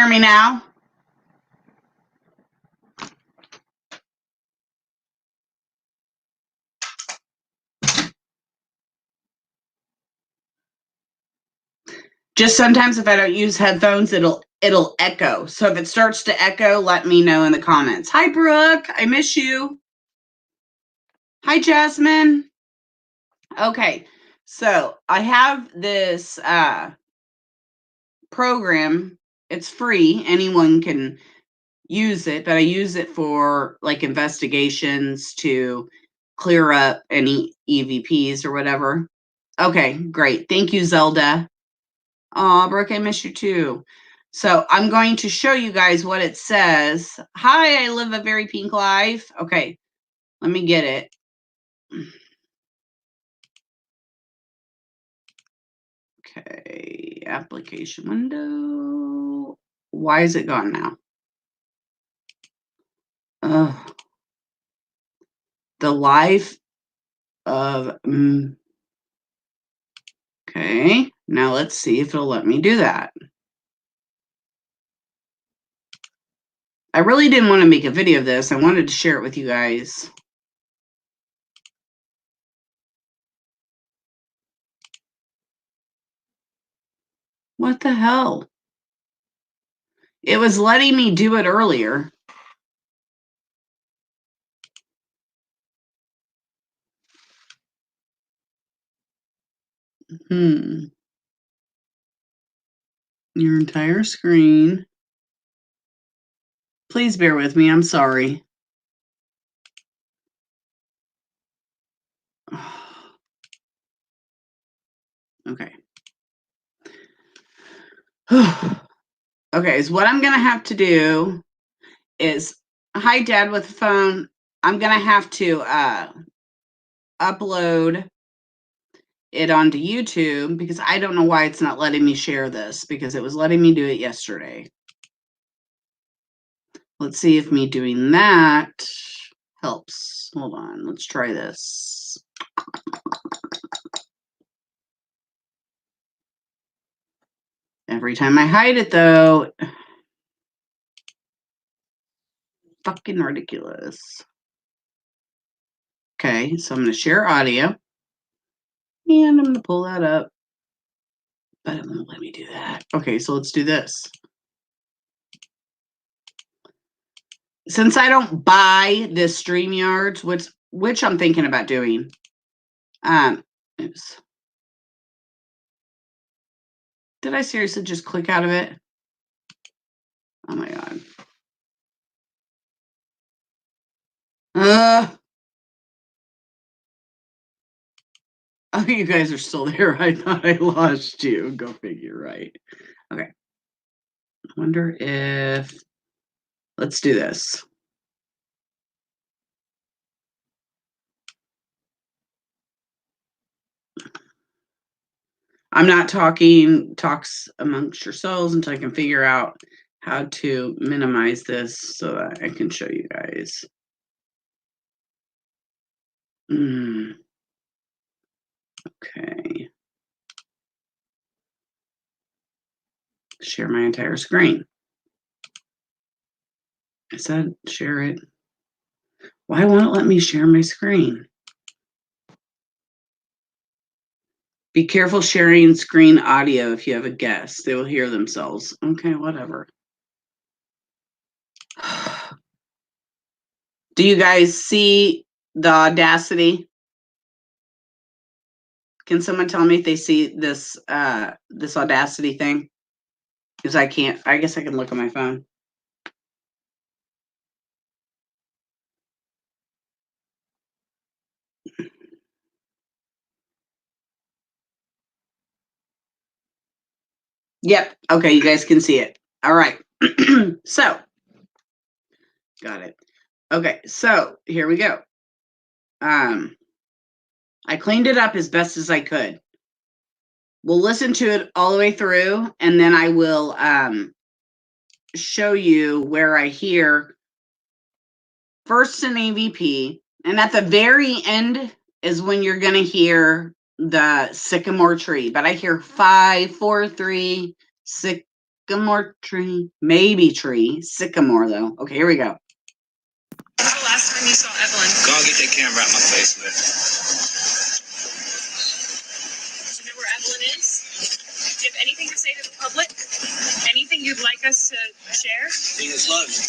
hear me now? Just sometimes if I don't use headphones, it'll echo. So if it starts to echo, let me know in the comments. Hi, Brooke. I miss you. Hi, Jasmine. Okay, so I have this program. It's free. Anyone can use it, but I use it for like investigations to clear up any EVPs or whatever. Okay, great. Thank you, Zelda. Oh, Brooke, I miss you too. So I'm going to show you guys what it says. Hi, I live a very pink life. Okay, let me get it. Okay, application window. Why is it gone now? The life of... Okay, now let's see if it'll let me do that. I really didn't want to make a video of this. I wanted to share it with you guys. What the hell? It was letting me do it earlier. Your entire screen. Please bear with me. I'm sorry. Okay. Okay, so what I'm going to have to do is, hi, Dad with the phone. I'm going to have to upload it onto YouTube because I don't know why it's not letting me share this because it was letting me do it yesterday. Let's see if me doing that helps. Hold on. Let's try this. Every time I hide it, though, fucking ridiculous. Okay, so I'm going to share audio. And I'm going to pull that up. But it won't let me do that. Okay, so let's do this. Since I don't buy this StreamYards, which I'm thinking about doing. Oops. Did I seriously just click out of it? Oh my God. Oh, you guys are still there. I thought I lost you. Go figure, right? Okay. I wonder if... Let's do this. I'm not talks amongst yourselves until I can figure out how to minimize this so that I can show you guys. Okay. Share my entire screen. I said share it. Why won't it let me share my screen? Be careful sharing screen audio if you have a guest. They will hear themselves. Okay, whatever. Do you guys see the Audacity? Can someone tell me if they see this this Audacity thing? Because I can't. I guess I can look on my phone. Yep. Okay, you guys can see it. All right. So, got it. Okay, so here we go. I cleaned it up as best as I could. We'll listen to it all the way through, and then I will show you where I hear first an EVP, and at the very end is when you're going to hear the sycamore tree. But I hear 5, 4, 3, 6, sycamore tree. Maybe tree. Sycamore, though. Okay, here we go. When was the last time you saw Evelyn? Go and get that camera out my face, man. Do you know where Evelyn is? Do you have anything to say to the public? Anything you'd like us to share? He just loves you.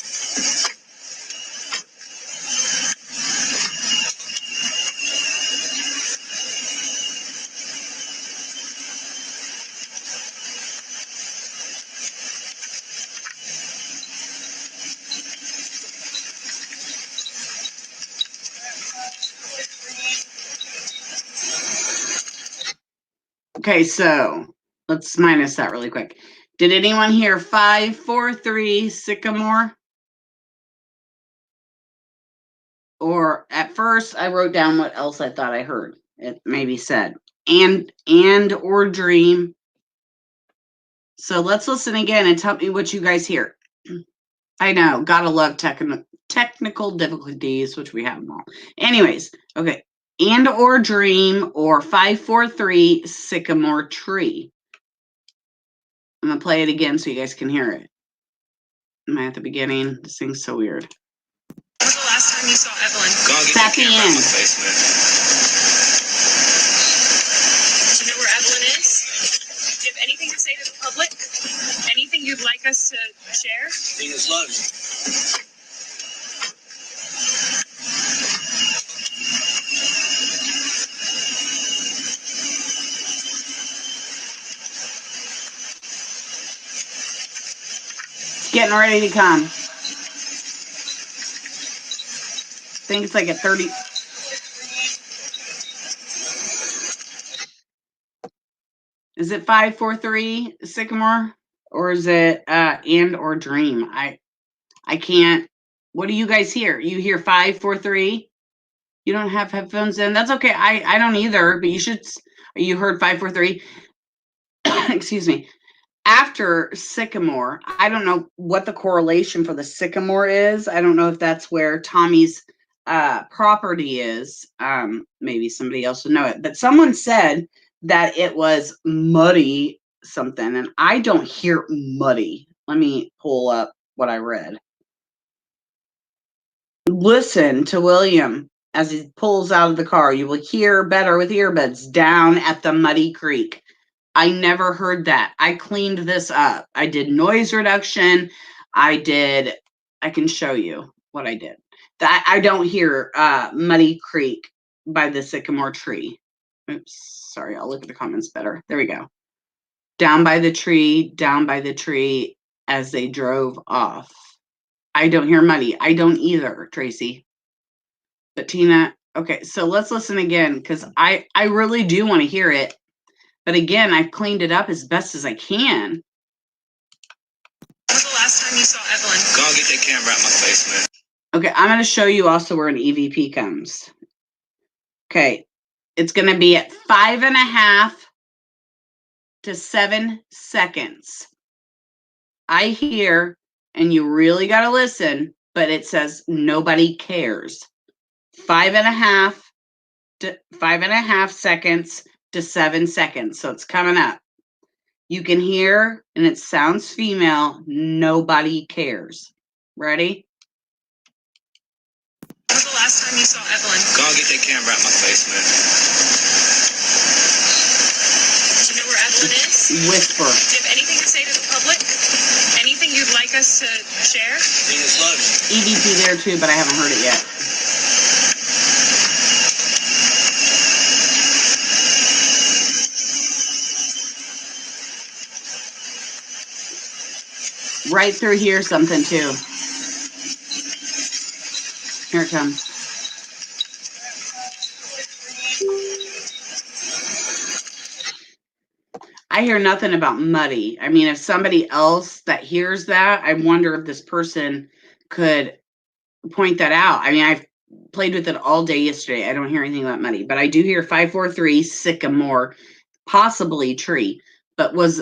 Okay, so let's minus that really quick. Did anyone hear 543 sycamore? Or at first I wrote down what else I thought I heard. It maybe said and or dream. So let's listen again and tell me what you guys hear. I know, gotta love technical difficulties, which we have them all. Anyways, okay. And or dream or 543 sycamore tree. I'm gonna play it again so you guys can hear it. Am I at the beginning? This thing's so weird. When was the last time you saw Evelyn? Go and get that camera out my face, man. Do you know where Evelyn is? Do you have anything to say to the public? Anything you'd like us to share? He just loves you. Getting ready to come. I think it's like at 30. Is it 543 sycamore? Or is it and or dream? I can't. What do you guys hear? You hear 543? You don't have headphones in? That's okay. I don't either, but you should. You heard 543? Excuse me. After sycamore, I don't know what the correlation for the sycamore is. I don't know if that's where Tommy's property is. Maybe somebody else would know it. But someone said that it was muddy something, and I don't hear muddy. Let me pull up what I read. Listen to William as he pulls out of the car. You will hear better with earbuds down at the muddy creek. I never heard that. I cleaned this up. I did noise reduction. I can show you what I did. That I don't hear Muddy Creek by the sycamore tree. Oops, sorry, I'll look at the comments better. There we go. Down by the tree as they drove off. I don't hear Muddy. I don't either, Tracy. But Tina, okay, so let's listen again because I really do want to hear it. But again, I've cleaned it up as best as I can. When was the last time you saw Evelyn? Go and get that camera out my face, man. Okay, I'm going to show you also where an EVP comes. Okay, it's going to be at 5.5 to 7 seconds. I hear, and you really got to listen, but it says nobody cares. 5.5 seconds to 7 seconds. So it's coming up. You can hear, and it sounds female, nobody cares. Ready? When was the last time you saw Evelyn? Go and get that camera out my face, man. Do you know where Evelyn is? Whisper. Do you have anything to say to the public? Anything you'd like us to share? He just loves you. EVP there too, but I haven't heard it yet. Right through here, something too. Here it comes. I hear nothing about muddy. I mean, if somebody else that hears that, I wonder if this person could point that out. I mean, I've played with it all day yesterday. I don't hear anything about muddy, but I do hear 543 sycamore, possibly tree. But was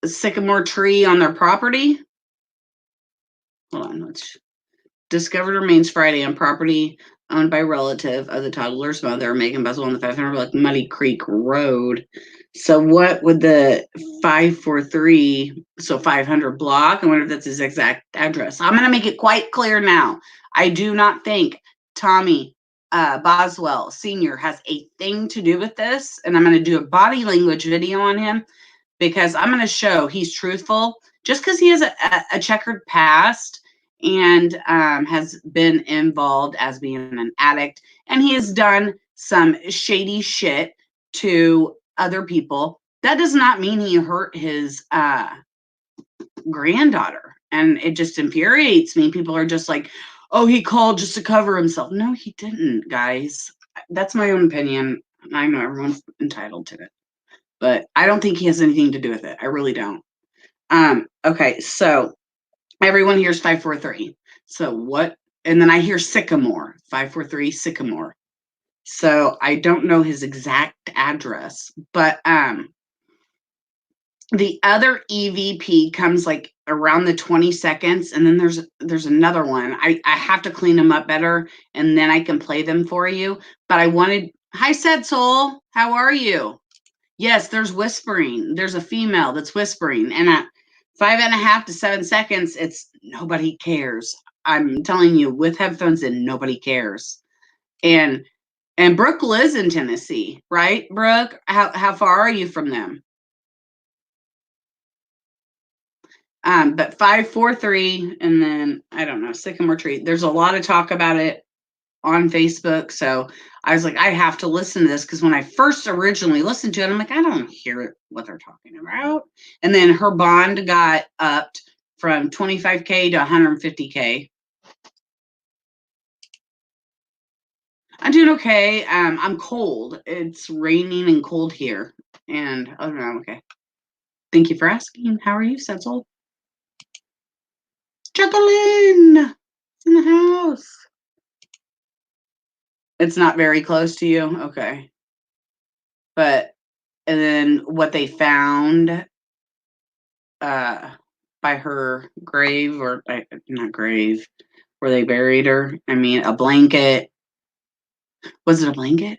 a sycamore tree on their property? Hold on, let's discovered remains Friday on property owned by relative of the toddler's mother, Megan Buzzell, on the 500 Muddy Creek Road. So what would the 543, so 500 block? I wonder if that's his exact address. I'm going to make it quite clear now. I do not think Tommy Boswell Sr. has a thing to do with this. And I'm going to do a body language video on him because I'm going to show he's truthful. Just because he has a checkered past and has been involved as being an addict, and he has done some shady shit to other people, that does not mean he hurt his granddaughter. And it just infuriates me. People are just like, oh, he called just to cover himself. No, he didn't, guys. That's my own opinion. I know everyone's entitled to it, but I don't think he has anything to do with it. I really don't. Okay, so everyone hears 543. So what? And then I hear Sycamore, 543 Sycamore. So I don't know his exact address, but the other EVP comes like around the 20 seconds, and then there's another one. I have to clean them up better, and then I can play them for you. But I wanted, hi, Setzel, how are you? Yes, there's whispering. There's a female that's whispering, and at 5.5 to 7 seconds, it's nobody cares. I'm telling you, with headphones in, nobody cares. And Brooke lives in Tennessee, right, Brooke? How far are you from them? But 543, and then I don't know, Sycamore Tree. There's a lot of talk about it on Facebook. So I was like, I have to listen to this because when I first originally listened to it, I'm like, I don't hear what they're talking about. And then her bond got upped from 25K to 150K. I'm doing okay. I'm cold. It's raining and cold here. And other than that, I'm okay. Thank you for asking. How are you, Setzel? Jacqueline in the house. It's not very close to you. Okay. But and then what they found by her grave, or not grave, where they buried her. I mean, a blanket. Was it a blanket?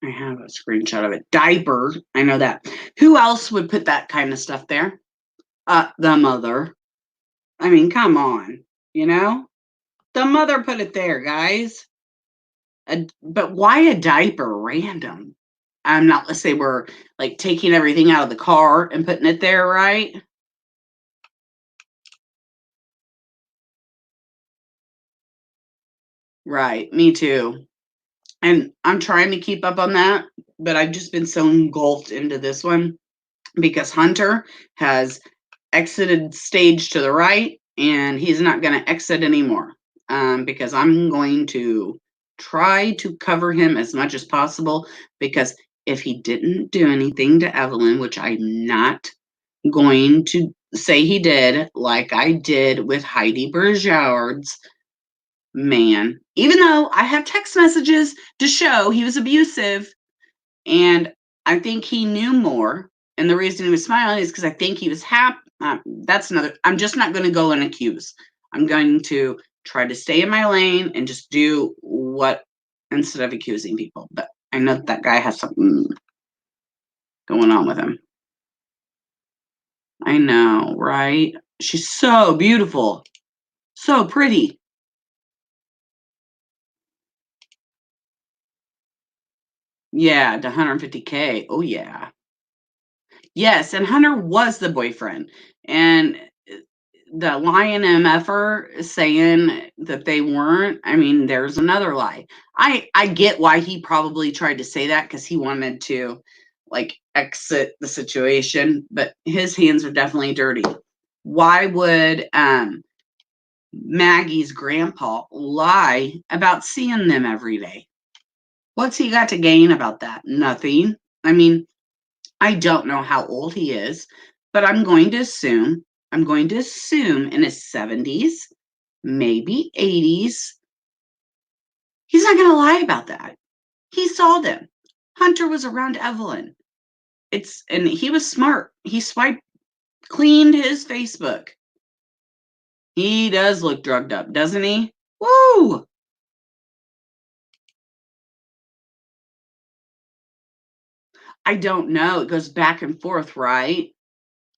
I have a screenshot of it. Diaper. I know that. Who else would put that kind of stuff there? The mother. I mean, come on. You know? The mother put it there, guys. But why a diaper random? I'm not, let's say we're like taking everything out of the car and putting it there, right? Right, me too. And I'm trying to keep up on that, but I've just been so engulfed into this one because Hunter has exited stage to the right and he's not going to exit anymore because I'm going to try to cover him as much as possible because if he didn't do anything to Evelyn, which I'm not going to say he did, like I did with Heidi Berjard's man, even though I have text messages to show he was abusive, and I think he knew more. And the reason he was smiling is because I think he was happy. That's another. I'm just not going to go and accuse. I'm going to try to stay in my lane and just do what instead of accusing people. But I know that guy has something going on with him. I know, right? She's so beautiful, so pretty. Yeah, to 150K. Oh yeah. Yes, and Hunter was the boyfriend. And the Lion MFer is saying that they weren't. I mean, there's another lie. I get why he probably tried to say that because he wanted to like exit the situation, but his hands are definitely dirty. Why would Maggie's grandpa lie about seeing them every day? What's he got to gain about that? Nothing. I mean, I don't know how old he is, but I'm going to assume in his 70s, maybe 80s. He's not going to lie about that. He saw them. Hunter was around Evelyn. And he was smart. He cleaned his Facebook. He does look drugged up, doesn't he? Woo! I don't know. It goes back and forth, right?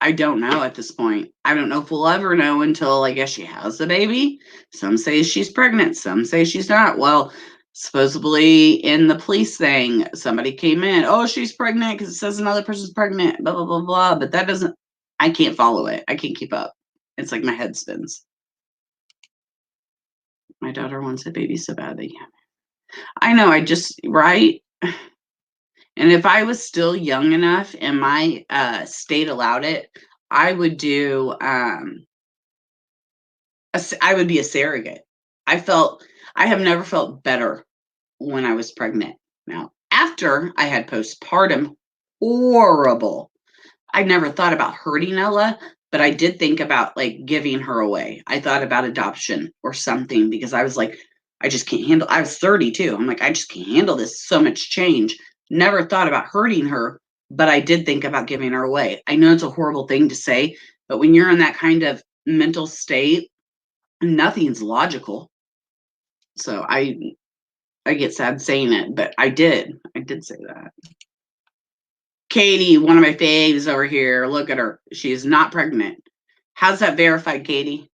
I don't know at this point. I don't know if we'll ever know until I guess she has the baby. Some say she's pregnant, some say she's not. Well, supposedly in the police thing, somebody came in, oh, she's pregnant because it says another person's pregnant, blah, blah, blah, blah. But that doesn't, I can't follow it. I can't keep up. It's like my head spins. My daughter wants a baby so badly. I know, right? And if I was still young enough and my state allowed it, I would do I would be a surrogate. I have never felt better when I was pregnant. Now, after I had postpartum, horrible. I never thought about hurting Ella, but I did think about like giving her away. I thought about adoption or something because I was like, I just can't handle. I was 32. I'm like, I just can't handle this. So much change. Never thought about hurting her, but I did think about giving her away. I know it's a horrible thing to say, but when you're in that kind of mental state, nothing's logical. So I get sad saying it, but I did say that. Katie, one of my faves over here. Look at her. She's not pregnant. How's that verified, Katie?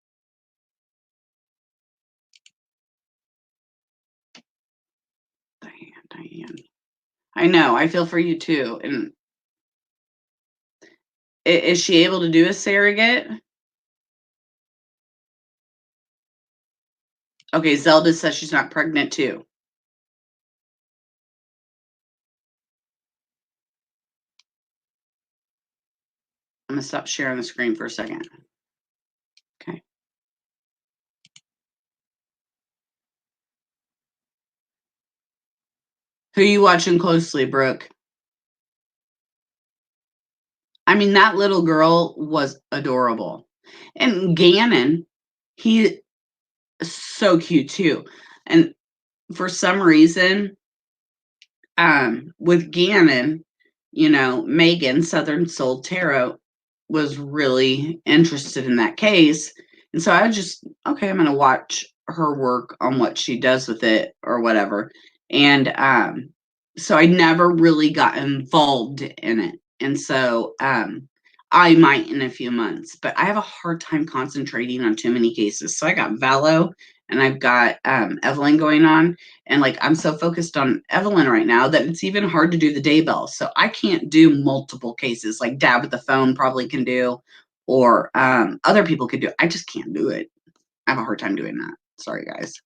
Diane. I know. I feel for you too. And is she able to do a surrogate? Okay, Zelda says she's not pregnant too. I'm going to stop sharing the screen for a second. Okay. Who are you watching closely, Brooke? I mean, that little girl was adorable. And Gannon, he is so cute too. And for some reason, with Gannon, Megan, Southern Soul Tarot, was really interested in that case. And so I just, okay, I'm going to watch her work on what she does with it or whatever. And so I never really got involved in it. And so I might in a few months, but I have a hard time concentrating on too many cases. So I got Valo and I've got Evelyn going on. And like I'm so focused on Evelyn right now that it's even hard to do the Daybell. So I can't do multiple cases like Dad with the phone probably can do, or other people could do. I just can't do it. I have a hard time doing that. Sorry, guys.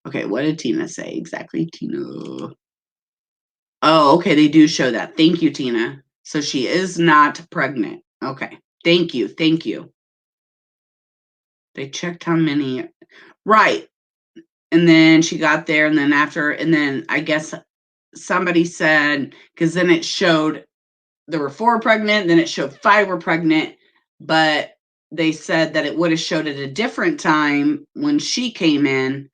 Okay, what did Tina say exactly? Tina. Oh, okay, they do show that. Thank you, Tina. So she is not pregnant. Okay, thank you. Thank you. They checked how many. Right. And then she got there, and then after, and then I guess somebody said, because then it showed there were 4 pregnant, then it showed 5 were pregnant, but they said that it would have showed at a different time when she came in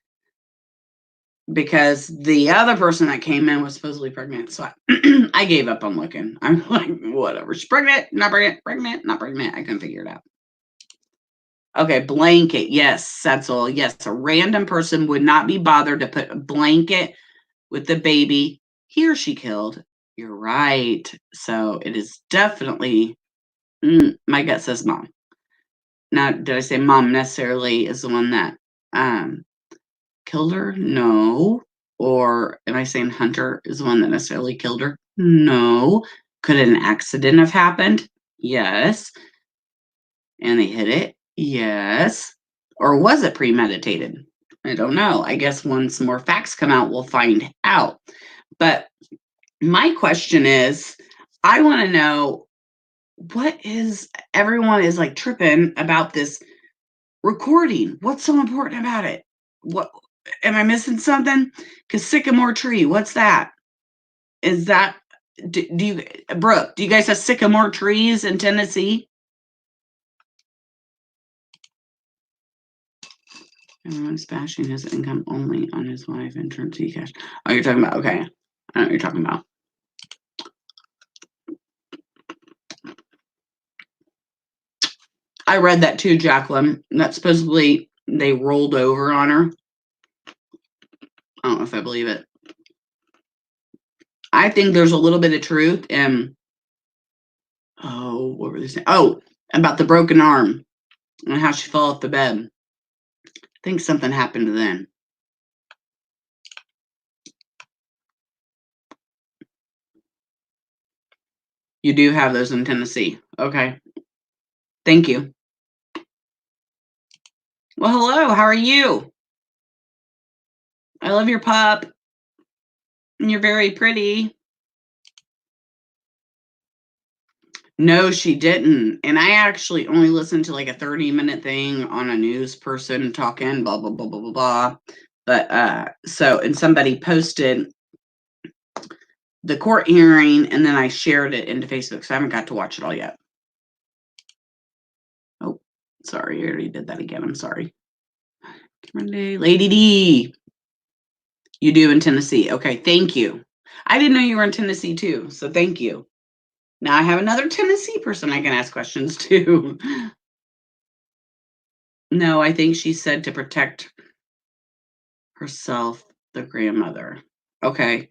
because the other person that came in was supposedly pregnant. So I gave up on looking. I'm like, whatever. She's pregnant, not pregnant, pregnant, not pregnant. I couldn't figure it out. Okay, blanket. Yes, that's all. Yes, a random person would not be bothered to put a blanket with the baby he or she killed. You're right. So it is definitely, my gut says mom. Now, did I say mom necessarily is the one that killed her? No. Or am I saying Hunter is the one that necessarily killed her? No. Could an accident have happened? Yes. And they hit it? Yes. Or was it premeditated? I don't know. I guess once more facts come out, we'll find out. But my question is, I want to know everyone is like tripping about this recording. What's so important about it? What am I missing something? Because sycamore tree, what's that? Is that do you Brooke, do you guys have sycamore trees in Tennessee? Everyone's bashing his income only on his wife and turn to cash. Oh, you're talking about, okay. I know what you're talking about. I read that too, Jacqueline. That supposedly they rolled over on her. I don't know if I believe it. I think there's a little bit of truth in, what were they saying? Oh, about the broken arm and how she fell off the bed. I think something happened then. You do have those in Tennessee. Okay. Thank you. Well, hello. How are you? I love your pup. And you're very pretty. No, she didn't. And I actually only listened to like a 30-minute thing on a news person talking, blah, blah, blah, blah, blah, blah. But and somebody posted the court hearing, and then I shared it into Facebook, so I haven't got to watch it all yet. Oh, sorry, I already did that again. I'm sorry. Monday, Lady D. You do in Tennessee. Okay, thank you. I didn't know you were in Tennessee too, so thank you. Now I have another Tennessee person I can ask questions to. No, I think she said to protect herself, the grandmother. Okay.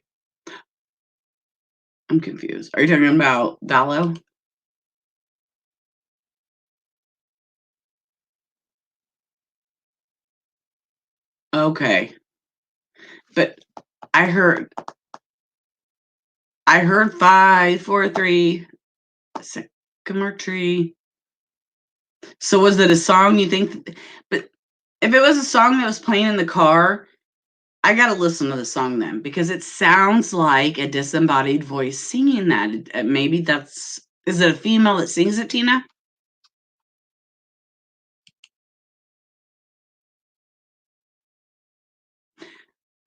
I'm confused. Are you talking about Vallow? Okay. But I heard 5, 4, 3, sycamore tree. So was it a song you think? But if it was a song that was playing in the car, I got to listen to the song then, because it sounds like a disembodied voice singing that. Maybe is it a female that sings it, Tina?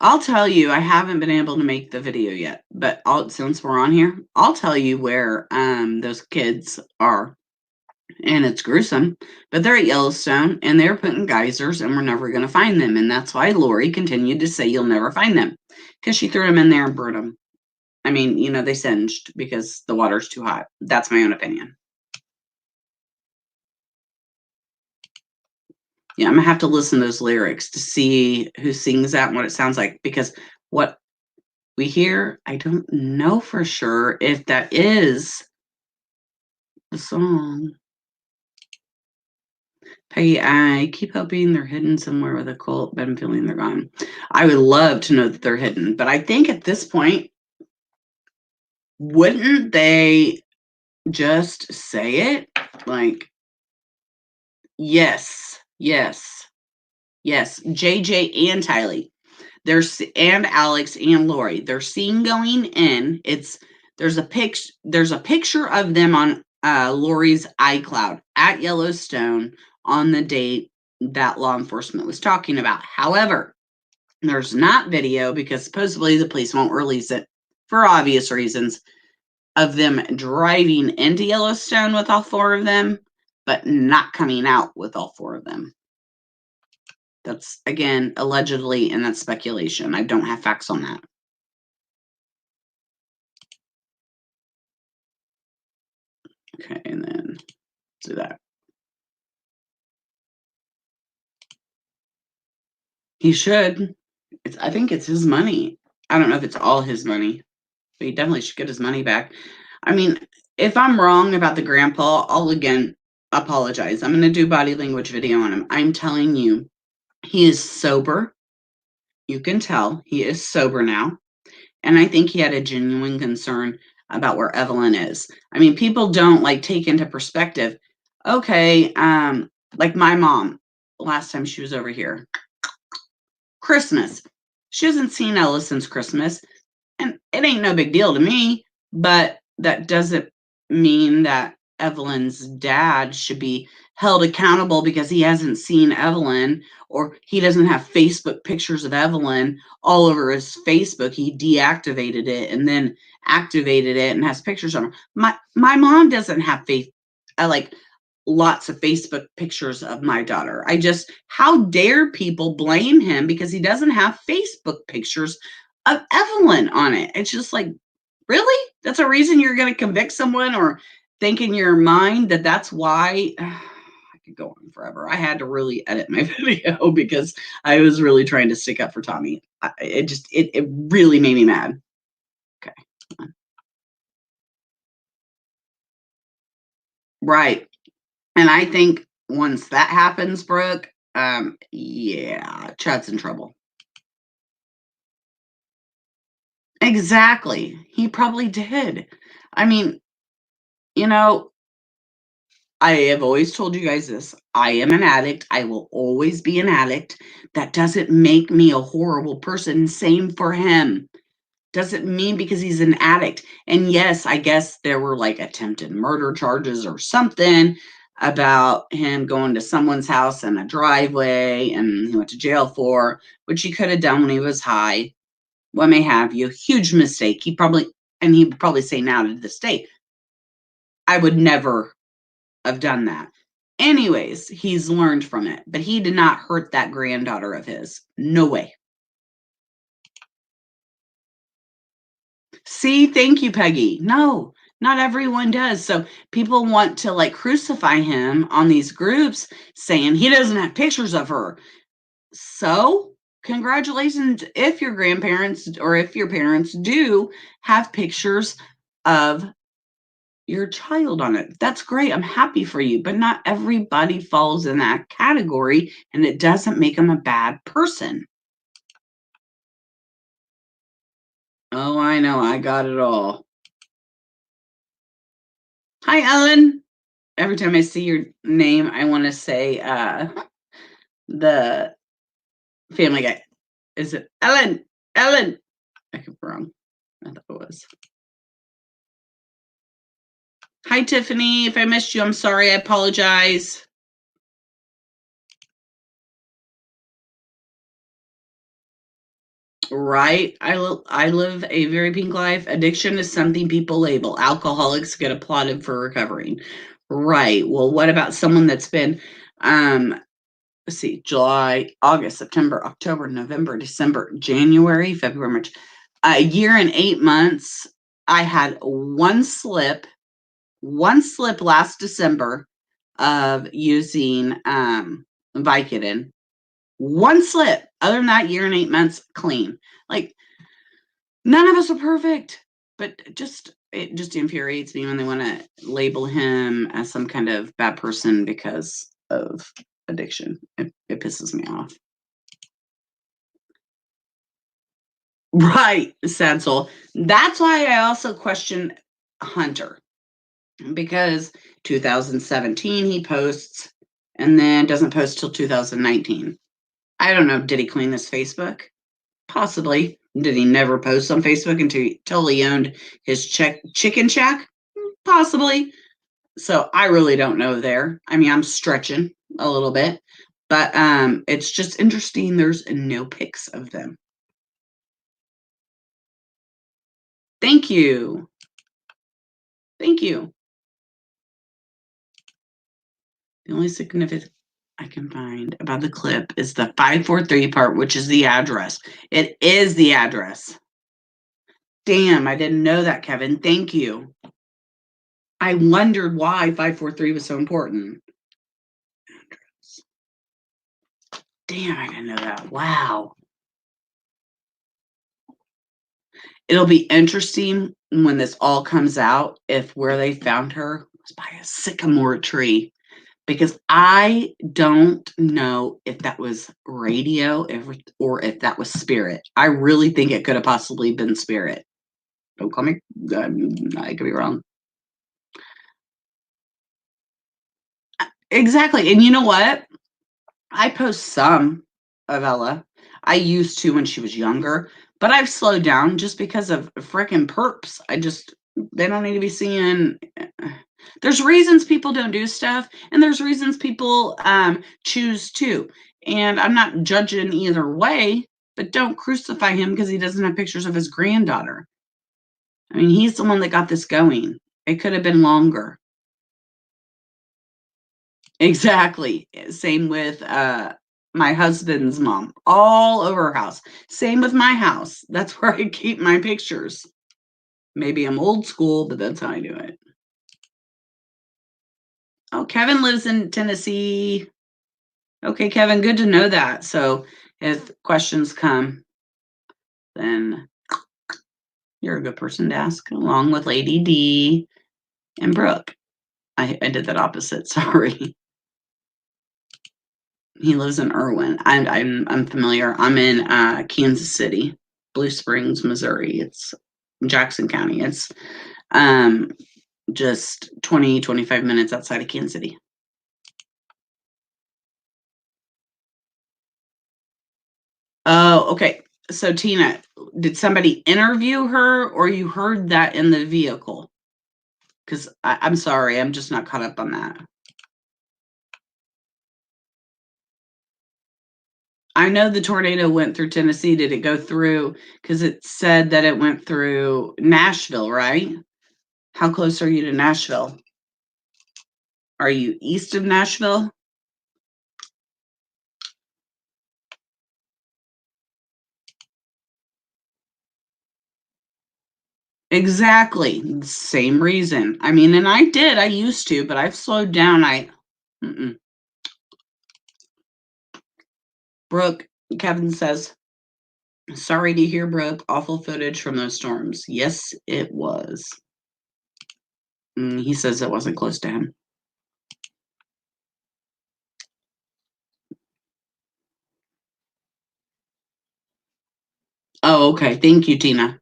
I'll tell you, I haven't been able to make the video yet, but since we're on here, I'll tell you where those kids are. And it's gruesome, but they're at Yellowstone and they're putting geysers and we're never going to find them. And that's why Lori continued to say you'll never find them, because she threw them in there and burned them. I mean, they singed because the water's too hot. That's my own opinion. Yeah, I'm going to have to listen to those lyrics to see who sings that and what it sounds like, because what we hear, I don't know for sure if that is the song. Peggy, I keep hoping they're hidden somewhere with a cult, but I'm feeling they're gone. I would love to know that they're hidden, but I think at this point, wouldn't they just say it? Like, yes, yes, yes. JJ and Tylee, and Alex and Lori, they're seen going in. There's a picture of them on Lori's iCloud at Yellowstone on the date that law enforcement was talking about. However, there's not video because supposedly the police won't release it for obvious reasons, of them driving into Yellowstone with all 4 of them, but not coming out with all 4 of them. That's, again, allegedly, and that's speculation. I don't have facts on that. Okay, and then do that. He should. I think it's his money. I don't know if it's all his money, but he definitely should get his money back. I mean, if I'm wrong about the grandpa, I'll again apologize. I'm going to do body language video on him. I'm telling you, he is sober. You can tell he is sober now. And I think he had a genuine concern about where Evelyn is. I mean, people don't take into perspective. Okay, like my mom, last time she was over here, Christmas. She hasn't seen Ella since Christmas, and it ain't no big deal to me, but that doesn't mean that Evelyn's dad should be held accountable because he hasn't seen Evelyn, or he doesn't have Facebook pictures of Evelyn all over his Facebook. He deactivated it and then activated it and has pictures on her. My mom doesn't have lots of Facebook pictures of my daughter. How dare people blame him because he doesn't have Facebook pictures of Evelyn on it? It's just like, really? That's a reason you're going to convict someone, or think in your mind that that's why? I could go on forever. I had to really edit my video because I was really trying to stick up for Tommy. It really made me mad. Okay. Right. And I think once that happens, Brooke, yeah, Chad's in trouble. Exactly. He probably did. I mean, you know, I have always told you guys this. I am an addict. I will always be an addict. That doesn't make me a horrible person. Same for him. Doesn't mean because he's an addict. And yes, I guess there were like attempted murder charges or something about him going to someone's house in a driveway and he went to jail for, which he could have done when he was high. What may have you. Huge mistake. And he would probably say now to this day, I would never have done that. Anyways, he's learned from it, but he did not hurt that granddaughter of his. No way. See, thank you, Peggy. No, not everyone does. So people want to like crucify him on these groups saying he doesn't have pictures of her. So, congratulations if your grandparents or if your parents do have pictures of your child on it. That's great. I'm happy for you, but not everybody falls in that category and it doesn't make them a bad person. Oh, I know. I got it all. Hi, Ellen. Every time I see your name, I want to say the Family Guy. Is it Ellen? Ellen. I could be wrong. I thought it was. Hi, Tiffany. If I missed you, I'm sorry. I apologize. Right. I live a very pink life. Addiction is something people label. Alcoholics get applauded for recovering. Right. Well, what about someone that's been let's see, July, August, September, October, November, December, January, February, March, a year and 8 months. I had one slip last December of using Vicodin. One slip. Other than that, year and 8 months clean. Like none of us are perfect, but it just infuriates me when they want to label him as some kind of bad person because of addiction. It pisses me off. Right, sad soul. That's why I also question Hunter because 2017 he posts and then doesn't post till 2019. I don't know. Did he clean his Facebook? Possibly. Did he never post on Facebook until he owned his chicken shack? Possibly. So I really don't know there. I mean, I'm stretching a little bit, but it's just interesting. There's no pics of them. Thank you. Thank you. The only significant I can find about the clip is the 543 part, which is the address. It is the address. Damn, I didn't know that, Kevin. Thank you. I wondered why 543 was so important. Damn, I didn't know that. Wow. It'll be interesting when this all comes out if where they found her was by a sycamore tree. Because I don't know if that was radio or if that was spirit. I really think it could have possibly been spirit. Don't call me. I could be wrong. Exactly. And you know what? I post some of Ella. I used to when she was younger, but I've slowed down just because of frickin' perps. They don't need to be seeing. There's reasons people don't do stuff, and there's reasons people choose to. And I'm not judging either way, but don't crucify him because he doesn't have pictures of his granddaughter. I mean, he's the one that got this going. It could have been longer. Exactly. Same with my husband's mom, all over her house. Same with my house. That's where I keep my pictures. Maybe I'm old school, but that's how I do it. Oh, Kevin lives in Tennessee. Okay, Kevin, good to know that. So if questions come, then You're a good person to ask, along with Lady D and Brooke. I did that opposite. Sorry. He lives in Irwin. I'm familiar. I'm in Kansas City, Blue Springs, Missouri. It's Jackson County. It's just 25 minutes outside of Kansas City. Oh, okay. So Tina, did somebody interview her, or you heard that in the vehicle? Because I'm sorry, I'm just not caught up on that. I know the tornado went through Tennessee. Did it go through? Because it said that it went through Nashville, right? How close are you to Nashville? Are you east of Nashville? Exactly. Same reason. I mean, and I used to, but I've slowed down. Brooke, Kevin says, sorry to hear, Brooke. Awful footage from those storms. Yes, it was. He says it wasn't close to him. Oh, okay. Thank you, Tina.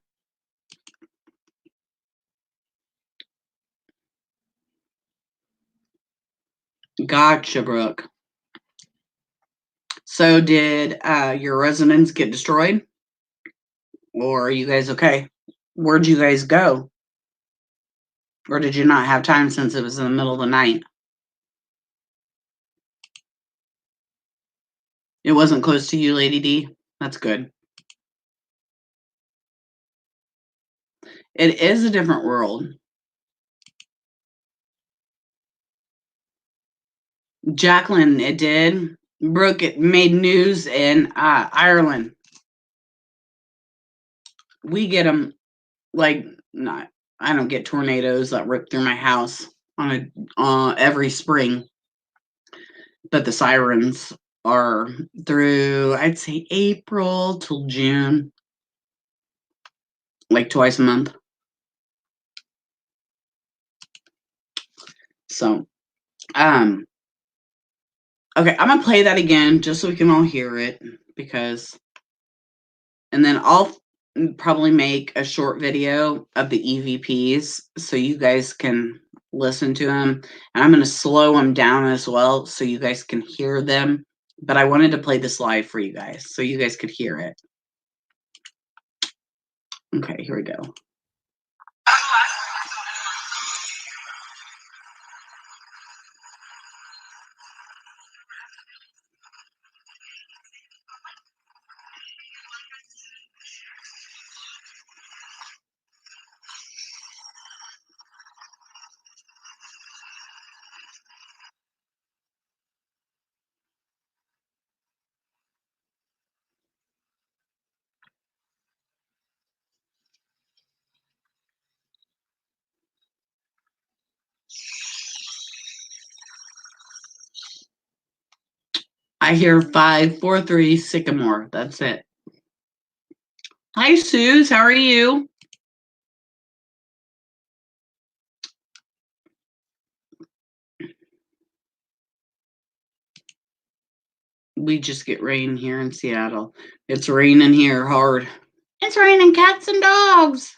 Gotcha, Brooke. So did your residence get destroyed? Or are you guys okay? Where'd you guys go? Or did you not have time since it was in the middle of the night? It wasn't close to you, Lady D? That's good. It is a different world. Jacqueline, it did. Brooke, it made news in Ireland. We get them like not. I don't get tornadoes that rip through my house on every spring, but the sirens are through. I'd say April till June, like twice a month. So, okay, I'm gonna play that again just so we can all hear it and then I'll probably make a short video of the EVPs so you guys can listen to them. And I'm going to slow them down as well so you guys can hear them. But I wanted to play this live for you guys so you guys could hear it. Okay, here we go. I hear 543 Sycamore. That's it. Hi, Suze. How are you? We just get rain here in Seattle. It's raining here hard. It's raining cats and dogs.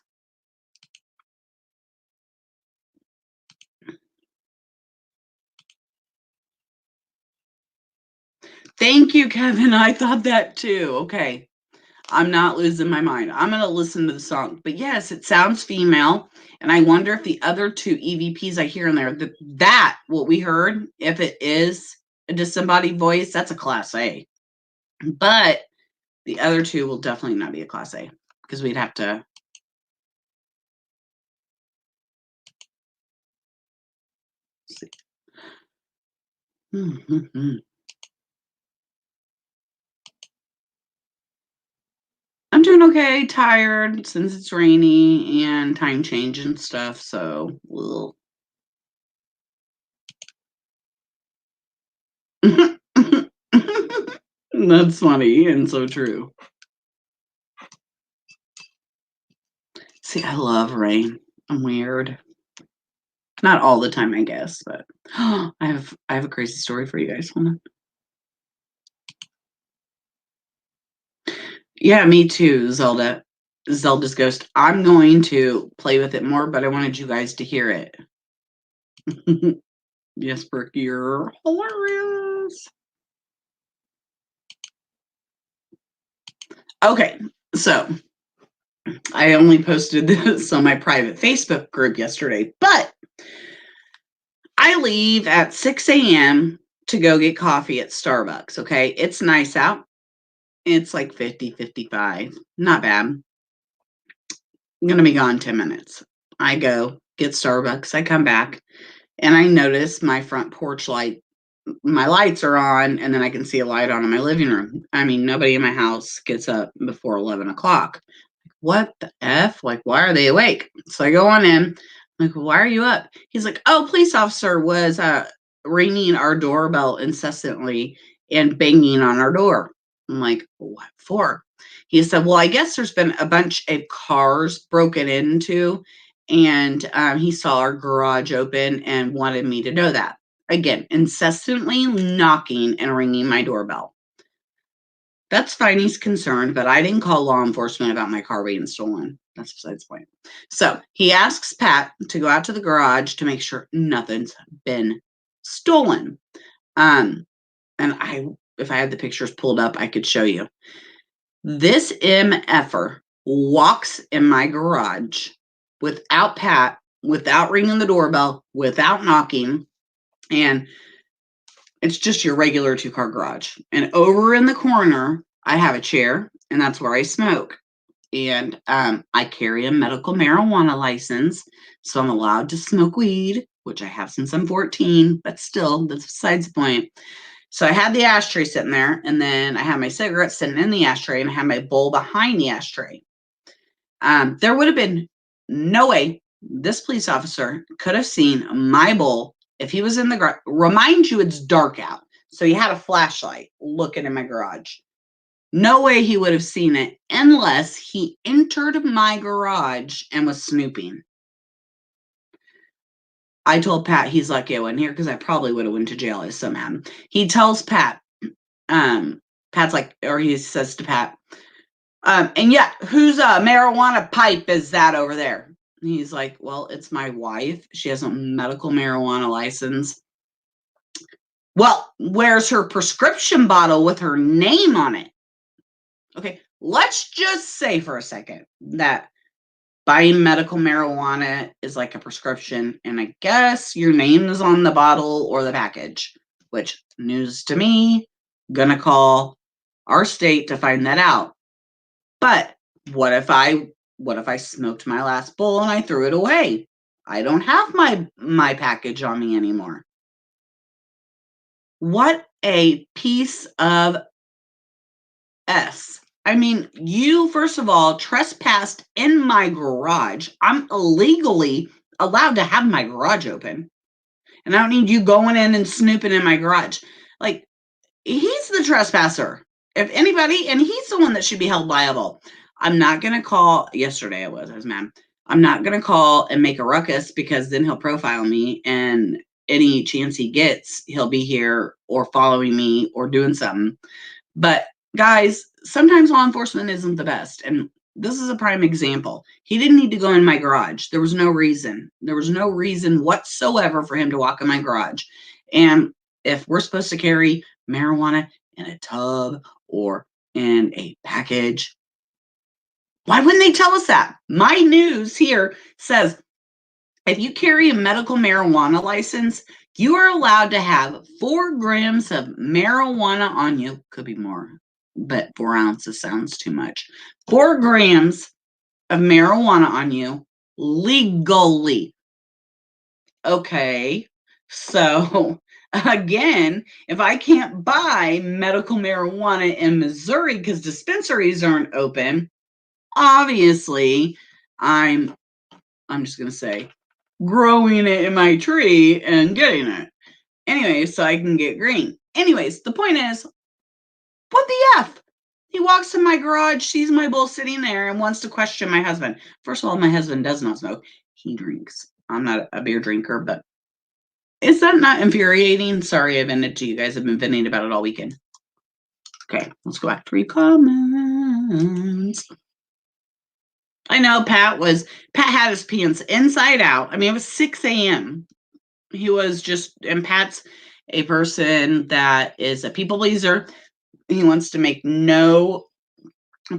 Thank you, Kevin. I thought that too. Okay. I'm not losing my mind. I'm going to listen to the song. But yes, it sounds female. And I wonder if the other two EVPs I hear in there, that what we heard, if it is a disembodied voice, that's a class A. But the other two will definitely not be a class A because we'd have to. See. I'm doing okay, tired since it's rainy and time change and stuff. So, that's funny and so true. See, I love rain. I'm weird. Not all the time, I guess, but I have a crazy story for you guys. Hold on. Yeah, me too, Zelda. Zelda's Ghost. I'm going to play with it more, but I wanted you guys to hear it. Yes, Brooke, you're hilarious. Okay, so I only posted this on my private Facebook group yesterday, but I leave at 6 a.m. to go get coffee at Starbucks, okay? It's nice out. It's like 50, 55. Not bad. I'm going to be gone 10 minutes. I go get Starbucks. I come back and I notice my front porch light, my lights are on, and then I can see a light on in my living room. I mean, nobody in my house gets up before 11 o'clock. What the F? Like, why are they awake? So I go on in. I'm like, why are you up? He's like, oh, police officer was ringing our doorbell incessantly and banging on our door. I'm like, what for? He said, well, I guess there's been a bunch of cars broken into, and he saw our garage open and wanted me to know that. Again, incessantly knocking and ringing my doorbell. That's fine, he's concerned, but I didn't call law enforcement about my car being stolen. That's besides the point. So he asks Pat to go out to the garage to make sure nothing's been stolen. And if I had the pictures pulled up, I could show you. This MFer walks in my garage without Pat, without ringing the doorbell, without knocking, and it's just your regular 2-car garage. And over in the corner, I have a chair, and that's where I smoke. And I carry a medical marijuana license, so I'm allowed to smoke weed, which I have since I'm 14, but still, that's besides the point. So I had the ashtray sitting there, and then I had my cigarettes sitting in the ashtray, and I had my bowl behind the ashtray. There would have been no way this police officer could have seen my bowl if he was in the garage. Remind you, it's dark out. So he had a flashlight looking in my garage. No way he would have seen it unless he entered my garage and was snooping. I told Pat he's lucky I wasn't here because I probably would have went to jail. I was so mad. He tells Pat, Pat's like, or he says to Pat, and yeah, whose marijuana pipe is that over there? And he's like, well, it's my wife. She has a medical marijuana license. Well, where's her prescription bottle with her name on it? Okay, let's just say for a second that buying medical marijuana is like a prescription, and I guess your name is on the bottle or the package, which news to me, gonna call our state to find that out. But what if I smoked my last bowl and I threw it away? I don't have my package on me anymore. What a piece of S. I mean, you, first of all, trespassed in my garage. I'm illegally allowed to have my garage open. And I don't need you going in and snooping in my garage. Like, he's the trespasser. If anybody, and he's the one that should be held liable. I'm not going to call, yesterday I was mad. I'm not going to call and make a ruckus because then he'll profile me, and any chance he gets, he'll be here or following me or doing something. But guys, sometimes law enforcement isn't the best. And this is a prime example. He didn't need to go in my garage. There was no reason. There was no reason whatsoever for him to walk in my garage. And if we're supposed to carry marijuana in a tub or in a package, why wouldn't they tell us that? My news here says if you carry a medical marijuana license, you are allowed to have 4 grams of marijuana on you. Could be more, but 4 ounces sounds too much. 4 grams of marijuana on you legally. Okay, so again, if I can't buy medical marijuana in Missouri because dispensaries aren't open, obviously I'm just going to say growing it in my tree and getting it. Anyway, so I can get green. Anyways, the point is, what the F? He walks in my garage, sees my bowl sitting there, and wants to question my husband. First of all, my husband does not smoke. He drinks. I'm not a beer drinker, but is that not infuriating? Sorry, I vented to you guys. I've been venting about it all weekend. Okay, let's go back to read comments. I know Pat had his pants inside out. I mean, it was 6 a.m. He was just, and Pat's a person that is a people pleaser. He wants to make no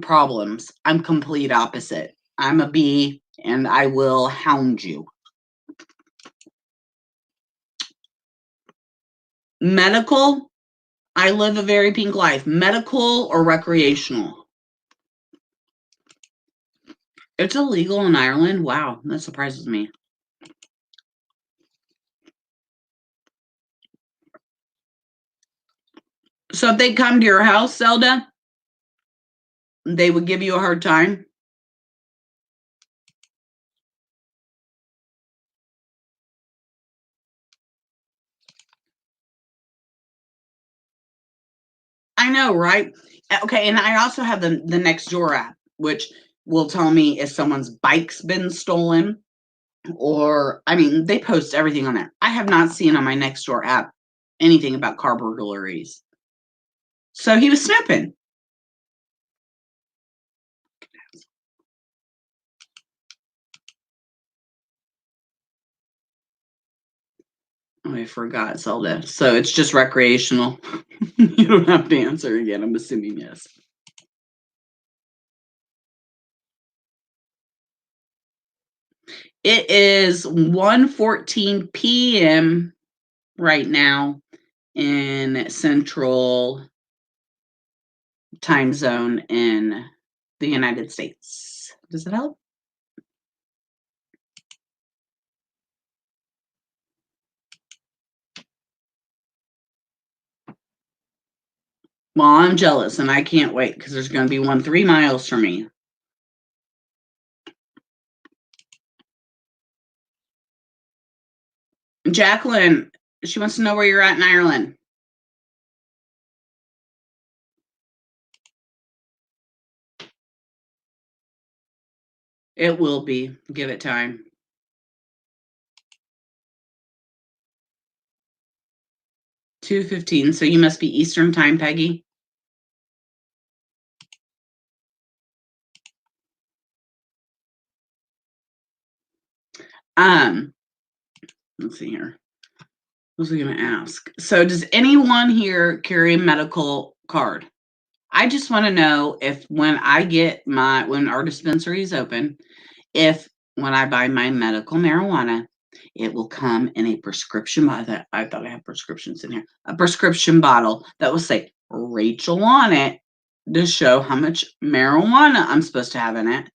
problems. I'm complete opposite. I'm a bee and I will hound you. Medical, I live a very pink life. Medical or recreational? It's illegal in Ireland. Wow, that surprises me. So if they come to your house, Zelda, they would give you a hard time? I know, right? Okay, and I also have the Nextdoor app, which will tell me if someone's bike's been stolen, or, I mean, they post everything on there. I have not seen on my Nextdoor app anything about car burglaries. So he was snooping. Oh, I forgot, Zelda. So it's just recreational. You don't have to answer again. I'm assuming yes. It is 1:14 p.m. right now in Central Time Zone in the United States. Does it help? Well, I'm jealous and I can't wait because there's going to be one 3 miles from me. Jacqueline, she wants to know where you're at in Ireland. It will be. Give it time. 2:15. So you must be Eastern time, Peggy. Let's see here. What was I going to ask? So does anyone here carry a medical card? I just want to know if when our dispensary is open, if when I buy my medical marijuana, it will come in a prescription bottle. I thought I had prescriptions in here. A prescription bottle that will say Rachel on it to show how much marijuana I'm supposed to have in it.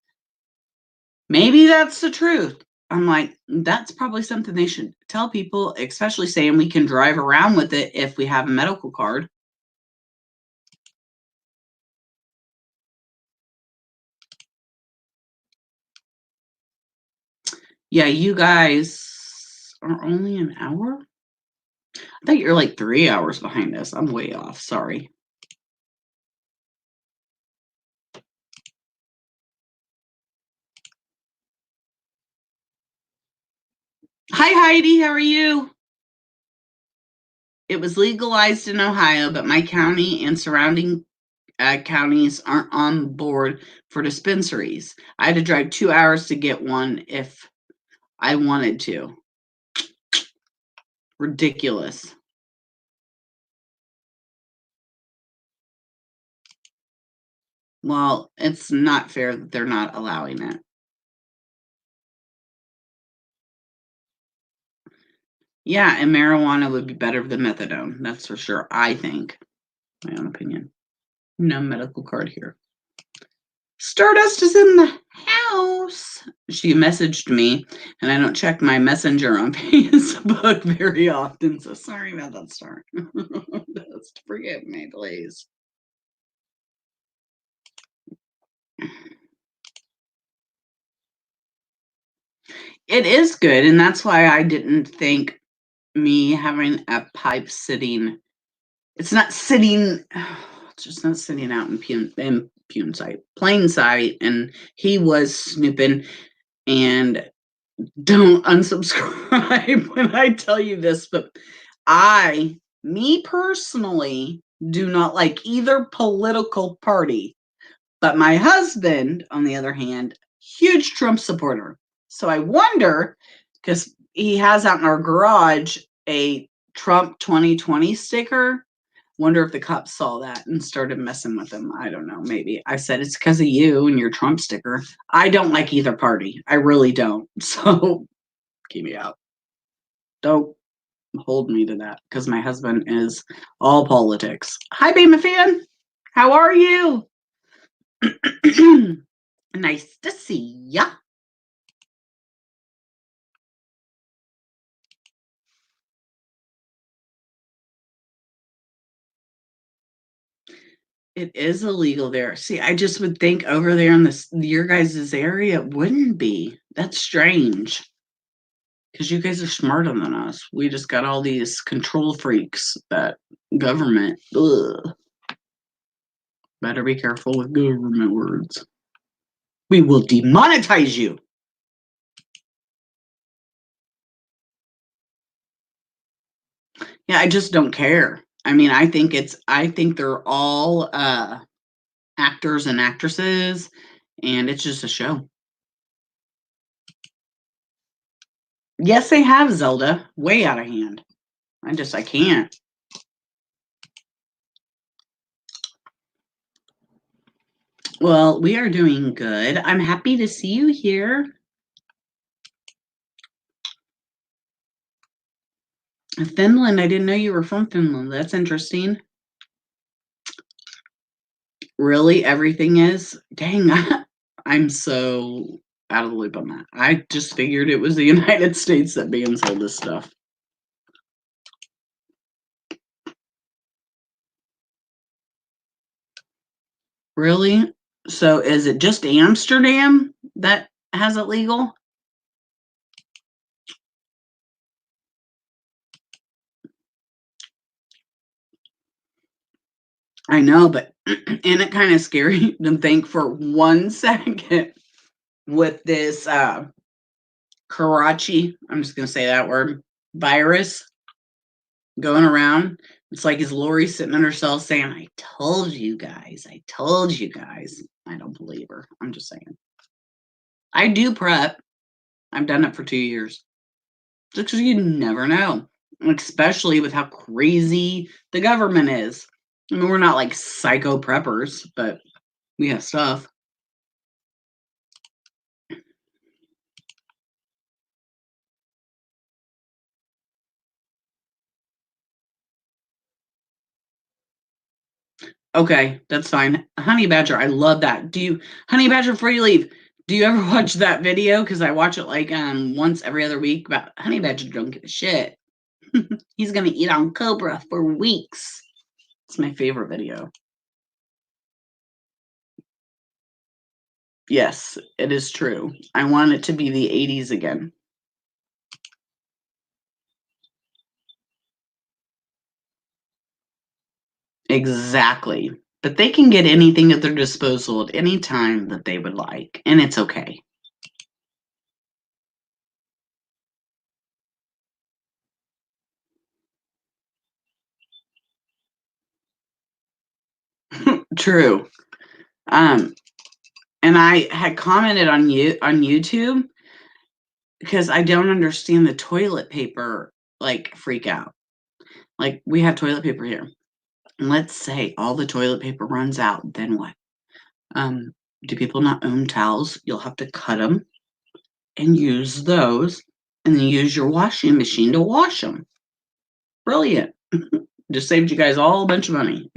Maybe that's the truth. I'm like, that's probably something they should tell people, especially saying we can drive around with it if we have a medical card. Yeah, you guys are only an hour? I thought you're like 3 hours behind us. I'm way off. Sorry. Hi, Heidi. How are you? It was legalized in Ohio, but my county and surrounding counties aren't on board for dispensaries. I had to drive 2 hours to get one if I wanted to. Ridiculous. Well, it's not fair that they're not allowing it. Yeah, and marijuana would be better than methadone. That's for sure. I think. My own opinion. No medical card here. Stardust is in the house. She messaged me, and I don't check my messenger on Facebook very often. So sorry about that, Star. Just forgive me, please. It is good, and that's why I didn't think me having a pipe sitting. It's not sitting. just not sitting out in plain sight, and he was snooping. And don't unsubscribe when I tell you this, but me personally, do not like either political party. But my husband, on the other hand, huge Trump supporter. So I wonder, because he has out in our garage a Trump 2020 sticker. Wonder if the cops saw that and started messing with him. I don't know. Maybe. I said, it's because of you and your Trump sticker. I don't like either party. I really don't. So keep me out. Don't hold me to that, because my husband is all politics. Hi, Bama fan. How are you? Nice to see ya. It is illegal there. See, I just would think over there in your guys' area it wouldn't be. That's strange. Because you guys are smarter than us. We just got all these control freaks that government. Ugh. Better be careful with government words. We will demonetize you. Yeah, I just don't care. I mean, I think they're all actors and actresses, and it's just a show. Yes, they have, Zelda. Way out of hand. I can't. Well, we are doing good. I'm happy to see you here. Finland, I didn't know you were from Finland. That's interesting. Really? Everything is? Dang, I'm so out of the loop on that. I just figured it was the United States that bans all this stuff. Really? So is it just Amsterdam that has it legal? I know, but isn't it kind of scary to think for 1 second with this Karachi, I'm just going to say that word, virus going around? It's like, is Lori sitting in her cell saying, I told you guys. I don't believe her. I'm just saying. I do prep. I've done it for 2 years. Just because you never know, especially with how crazy the government is. I mean, we're not like psycho preppers, but we have stuff. Okay, that's fine. Honey Badger, I love that. Honey Badger, before you leave, do you ever watch that video? Because I watch it like once every other week about Honey Badger don't give a shit. He's gonna eat on Cobra for weeks. It's my favorite video. Yes, it is true. I want it to be the 80s again. Exactly. But they can get anything at their disposal at any time that they would like, and it's okay. True. And I had commented on YouTube because I don't understand the toilet paper like freak out. Like, we have toilet paper here. And let's say all the toilet paper runs out, then what? Do people not own towels? You'll have to cut them and use those, and then use your washing machine to wash them. Brilliant. Just saved you guys all a bunch of money.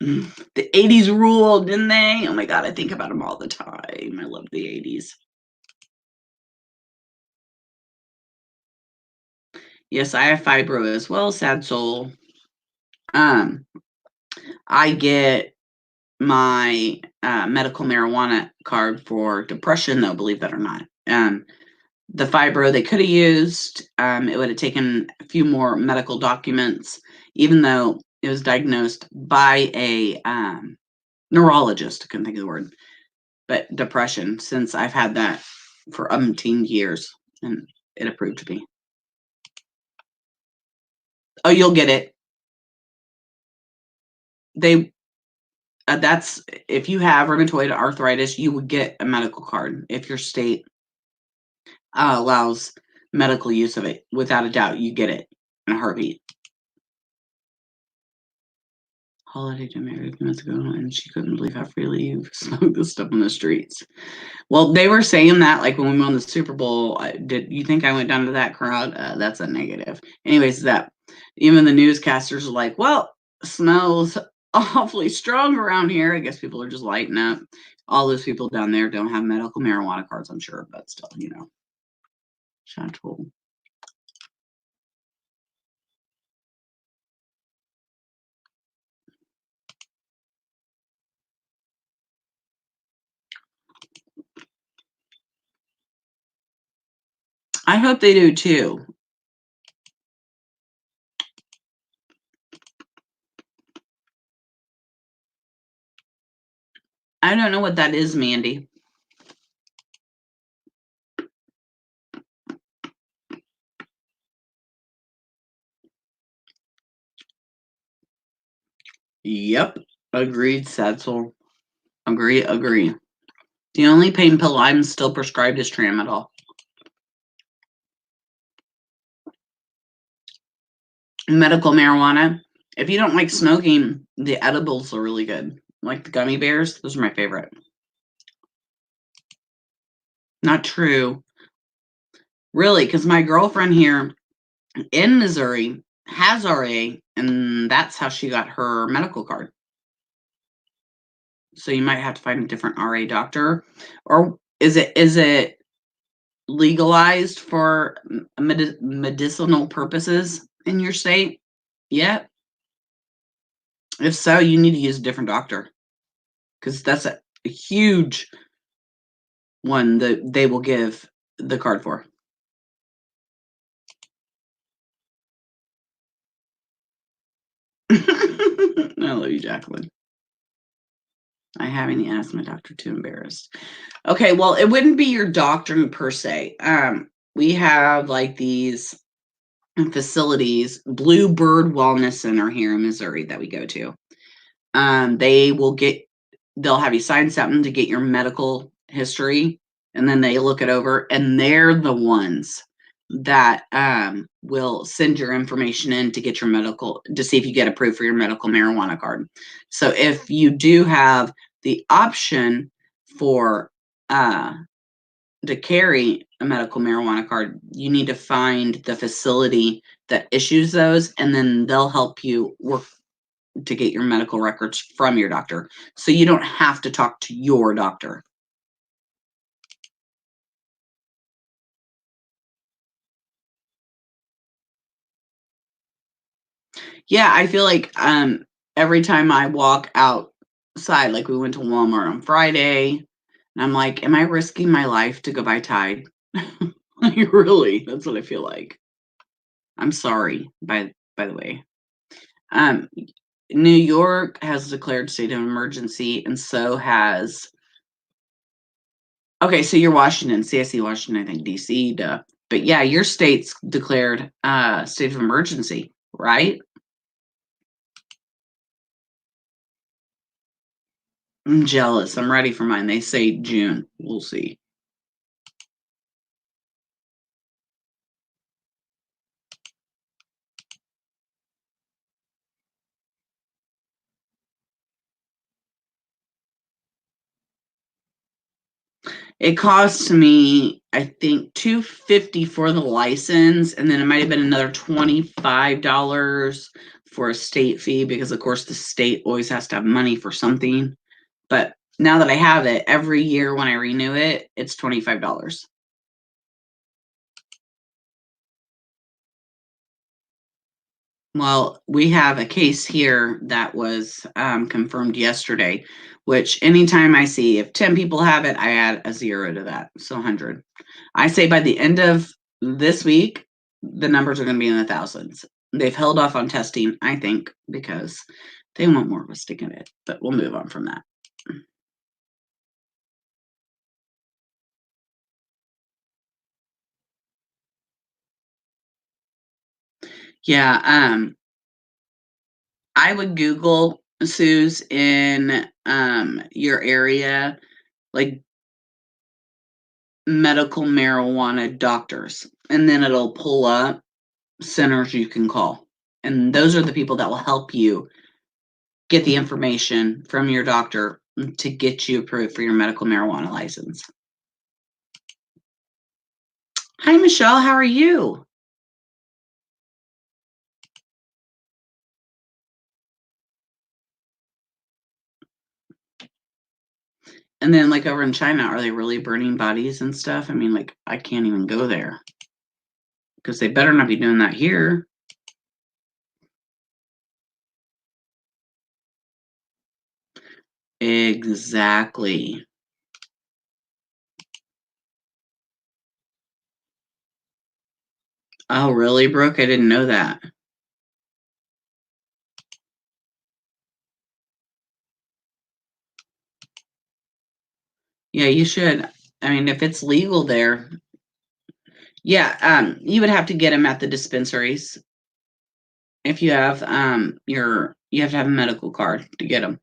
The 80s ruled, didn't they? Oh my God, I think about them all the time. I love the 80s. Yes, I have fibro as well, sad soul. I get my medical marijuana card for depression, though, believe that or not. The fibro they could have used, it would have taken a few more medical documents, even though It was diagnosed by a neurologist. I couldn't think of the word, but depression. Since I've had that for umpteen years, and it approved to me. Oh, you'll get it. They that's if you have rheumatoid arthritis, you would get a medical card if your state allows medical use of it. Without a doubt, you get it in a heartbeat. Holiday to Mary a few months ago, and she couldn't believe how freely you smoked this stuff on the streets. Well, they were saying that like when we won the Super Bowl. Did you think I went down to that crowd? That's a negative. Anyways, that even the newscasters are like, well, smells awfully strong around here. I guess people are just lighting up. All those people down there don't have medical marijuana cards, I'm sure, but still, Chantal. I hope they do too. I don't know what that is, Mandy. Yep. Agreed, Satchel. Agree. The only pain pill I'm still prescribed is tramadol. Medical marijuana. If you don't like smoking, the edibles are really good. Like the gummy bears, those are my favorite. Not true. Really, because my girlfriend here in Missouri has RA, and that's how she got her medical card. So you might have to find a different RA doctor. Or is it legalized for medicinal purposes in your state yet? If so, you need to use a different doctor, because that's a huge one that they will give the card for. I love you, Jacqueline. I have any asthma, doctor, too embarrassed. Okay, well, it wouldn't be your doctor per se. We have like these facilities, Bluebird Wellness Center here in Missouri that we go to. They'll have you sign something to get your medical history, and then they look it over, and they're the ones that will send your information in to get your medical, to see if you get approved for your medical marijuana card. So if you do have the option for to carry a medical marijuana card, you need to find the facility that issues those, and then they'll help you work to get your medical records from your doctor. So you don't have to talk to your doctor. Yeah, I feel like every time I walk outside, like we went to Walmart on Friday, and I'm like, am I risking my life to go buy Tide? Like, really, that's what I feel like. I'm sorry, by the way. New York has declared state of emergency, and so has. Okay, so you're Washington, CSC, Washington, I think DC, duh. But yeah, your state's declared state of emergency, right? I'm jealous. I'm ready for mine. They say June. We'll see. It cost me, I think, $250 for the license, and then it might have been another $25 for a state fee, because of course the state always has to have money for something. But now that I have it, every year when I renew it, it's $25. Well, we have a case here that was confirmed yesterday, which anytime I see if 10 people have it, I add a 0 to that. So 100. I say by the end of this week, the numbers are going to be in the thousands. They've held off on testing, I think, because they want more of us to get it. But we'll move on from that. Yeah, I would Google, Suze, in your area, like medical marijuana doctors, and then it'll pull up centers you can call. And those are the people that will help you get the information from your doctor to get you approved for your medical marijuana license. Hi, Michelle. How are you? And then, like, over in China, are they really burning bodies and stuff? I mean, like, I can't even go there because they better not be doing that here. Exactly. Oh, really, Brooke? I didn't know that. Yeah, you should. I mean, if it's legal there, yeah, you would have to get them at the dispensaries. If you have you have to have a medical card to get them.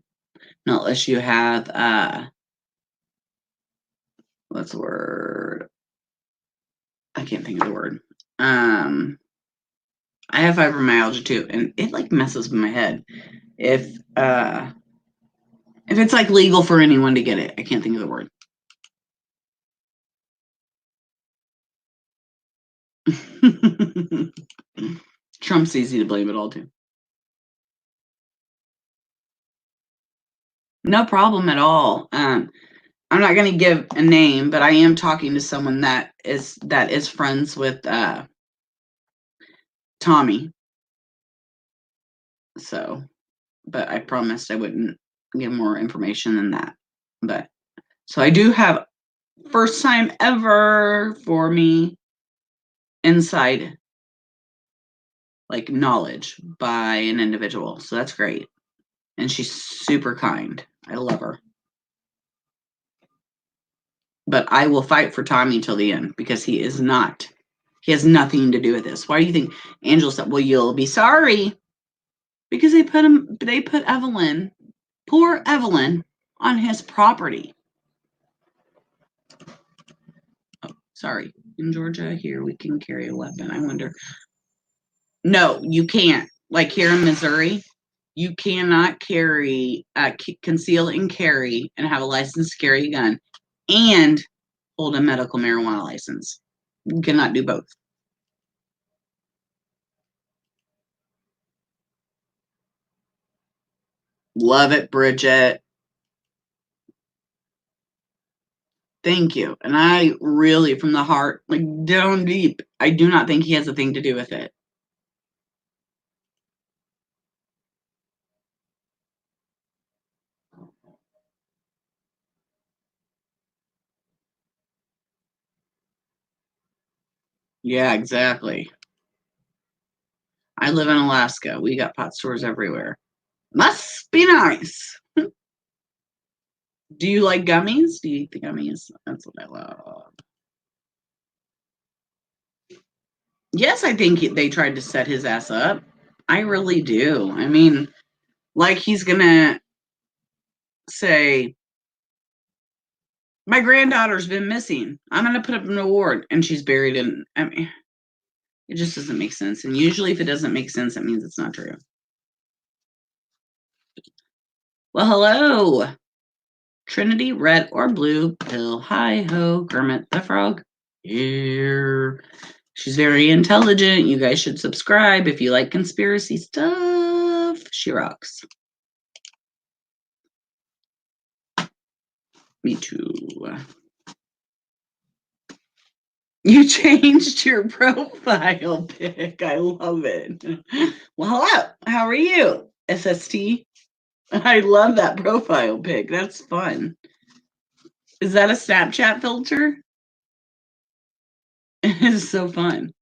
Not unless you have what's the word? I can't think of the word. I have fibromyalgia too, and it like messes with my head. If it's like legal for anyone to get it, I can't think of the word. Trump's easy to blame it all to. No problem at all. I'm not going to give a name, but I am talking to someone that is friends with Tommy. So, but I promised I wouldn't give more information than that. But so I do have first time ever for me inside like knowledge by an individual. So that's great. And she's super kind. I love her. But I will fight for Tommy till the end because he has nothing to do with this. Why do you think Angela said, well, you'll be sorry? Because they put Evelyn, poor Evelyn, on his property. Oh, sorry. In Georgia, here we can carry a weapon. I wonder. No, you can't. Like here in Missouri, you cannot carry, conceal and carry, and have a license to carry a gun, and hold a medical marijuana license. You cannot do both. Love it, Bridget. Thank you. And I really, from the heart, like down deep, I do not think he has a thing to do with it. Yeah, exactly. I live in Alaska. We got pot stores everywhere. Must be nice. Do you like gummies? Do you eat the gummies? That's what I love. Yes, I think they tried to set his ass up. I really do. I mean, like he's gonna say, my granddaughter's been missing. I'm gonna put up an award, and she's buried in. I mean, it just doesn't make sense. And usually, if it doesn't make sense, it means it's not true. Well, hello, Trinity, red or blue pill. Hi ho, Kermit the Frog. Here. She's very intelligent. You guys should subscribe if you like conspiracy stuff. She rocks. Me too. You changed your profile pic. I love it. Well, hello. How are you, SST? I love that profile pic. That's fun. Is that a Snapchat filter? It is so fun.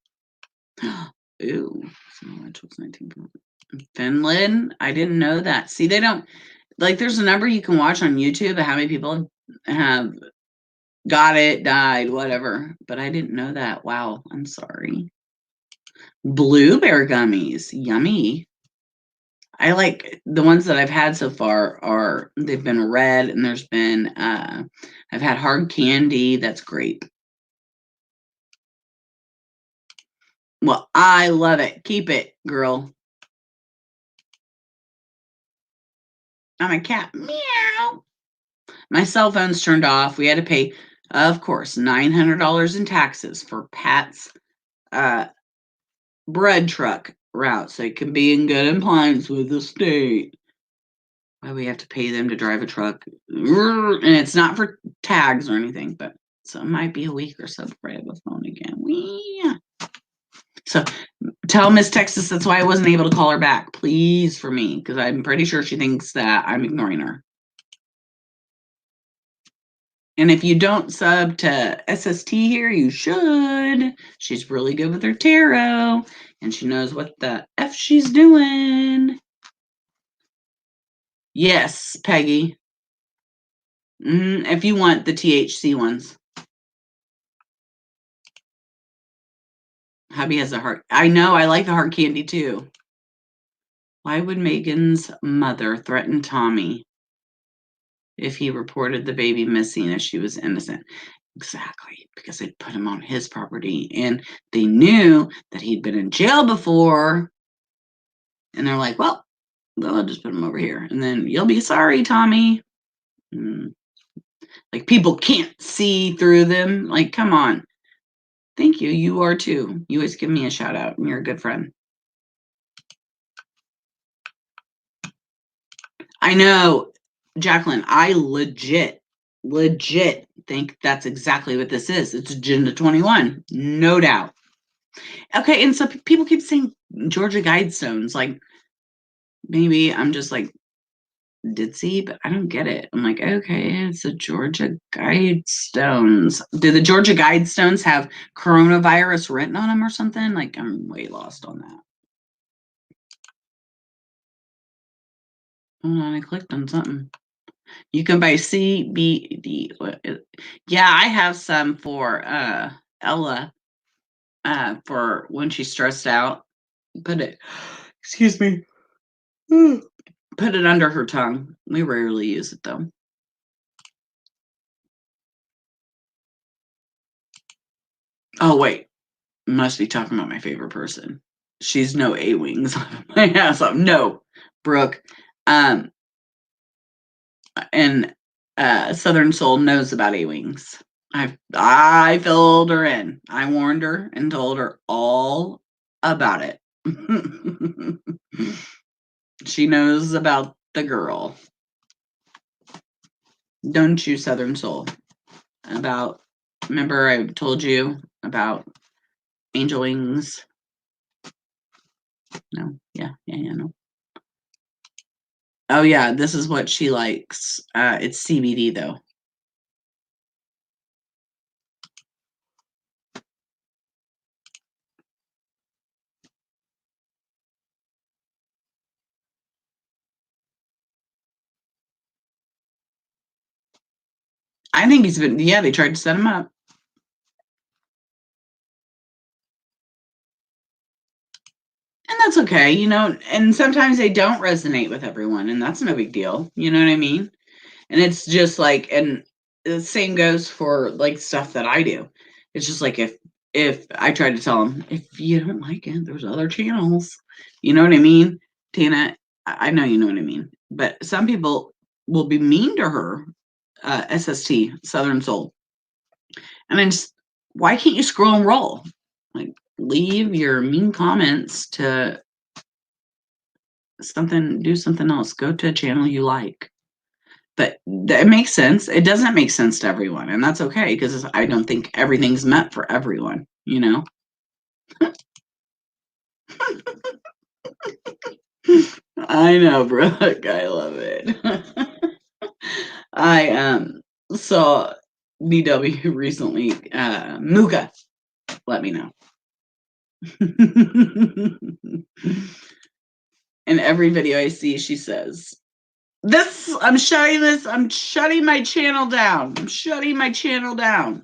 Ooh, Which was 19. Finland? I didn't know that. See, they don't like. There's a number you can watch on YouTube of how many people have got it, died, whatever. But I didn't know that. Wow, I'm sorry. Blueberry gummies, yummy. I like the ones that I've had so far they've been red and there's been I've had hard candy that's grape. Well, I love it. Keep it, girl. I'm a cat. Meow. My cell phone's turned off. We had to pay, of course, $900 in taxes for Pat's bread truck route so it can be in good compliance with the state. Why we have to pay them to drive a truck. And it's not for tags or anything, but so it might be a week or so before I have a phone again. So tell Miss Texas that's why I wasn't able to call her back, please, for me, because I'm pretty sure she thinks that I'm ignoring her. And if you don't sub to SST here, you should. She's really good with her tarot, and she knows what the F she's doing. Yes, Peggy. If you want the THC ones. Hubby has a heart. I know, I like the hard candy too. Why would Megan's mother threaten Tommy if he reported the baby missing if she was innocent? Exactly, because they put him on his property and they knew that he'd been in jail before. And they're like, well, I'll just put him over here. And then you'll be sorry, Tommy. Like people can't see through them. Like, come on. Thank you. You are too. You always give me a shout out and you're a good friend. I know, Jacqueline, I legit think that's exactly what this is. It's Agenda 21, no doubt. Okay, and so people keep saying Georgia Guidestones. Like, maybe I'm just like ditzy, but I don't get it. I'm like, okay, it's a Georgia Guidestones. Do the Georgia Guidestones have coronavirus written on them or something? Like, I'm way lost on that. Hold on, I clicked on something. You can buy CBD. Yeah, I have some for Ella for when she's stressed out. Excuse me. Put it under her tongue. We rarely use it though. Oh wait, must be talking about my favorite person. She's no A-wings. My ass off. No, Brooke. And Southern Soul knows about A-wings. I filled her in. I warned her and told her all about it. She knows about the girl. Don't you, Southern Soul? Remember I told you about angel wings? No. Yeah, no. Oh yeah, this is what she likes. It's CBD though. I think they tried to set him up. And that's okay, and sometimes they don't resonate with everyone, and that's no big deal. You know what I mean? And it's just like, and the same goes for like stuff that I do. It's just like if I try to tell them, if you don't like it, there's other channels. You know what I mean? Tina, I know you know what I mean. But some people will be mean to her, SST, Southern Soul. And then just, why can't you scroll and roll? Like, leave your mean comments to do something else. Go to a channel you like. But it makes sense. It doesn't make sense to everyone, and that's okay because I don't think everything's meant for everyone, I know, Brooke. I love it. I saw BW recently. Muga let me know. In every video I see, she says, I'm shutting my channel down. I'm shutting my channel down.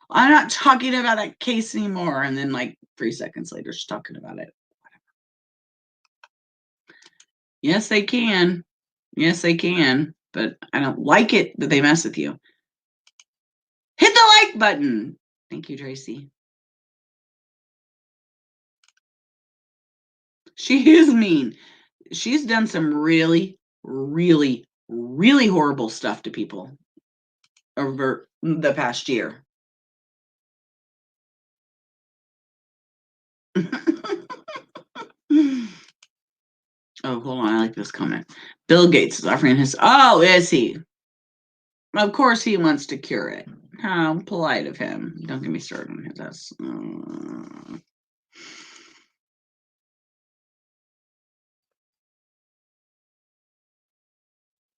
I'm not talking about that case anymore. And then like 3 seconds later, she's talking about it. Yes, they can. Yes, they can. But I don't like it that they mess with you. Hit the like button. Thank you, Tracy. She is mean. She's done some really, really, really horrible stuff to people over the past year. Oh, hold on. I like this comment. Bill Gates is offering his. Oh, is he? Of course he wants to cure it. How polite of him. Don't get me started on his ass.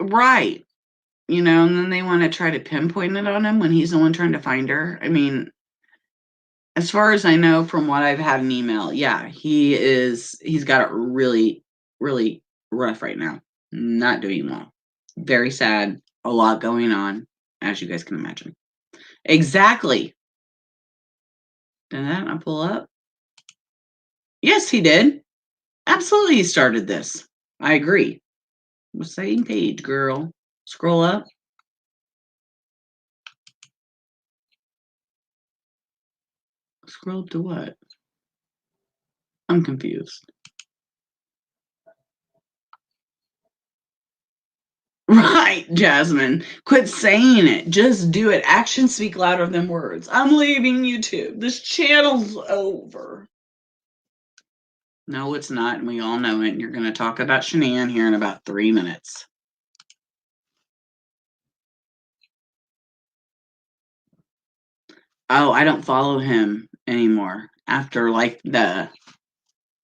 Right. You know, and then they want to try to pinpoint it on him when he's the one trying to find her. I mean, as far as I know from what I've had in email, yeah, he's got it really, really rough right now. Not doing well. Very sad. A lot going on, as you guys can imagine. Exactly. Did that not pull up? Yes, he did. Absolutely, he started this. I agree. The same page, girl. Scroll up. Scroll up to what? I'm confused. Right, Jasmine. Quit saying it. Just do it. Actions speak louder than words. I'm leaving YouTube. This channel's over. No, it's not, and we all know it. You're going to talk about Shanann here in about 3 minutes. Oh, I don't follow him anymore after like the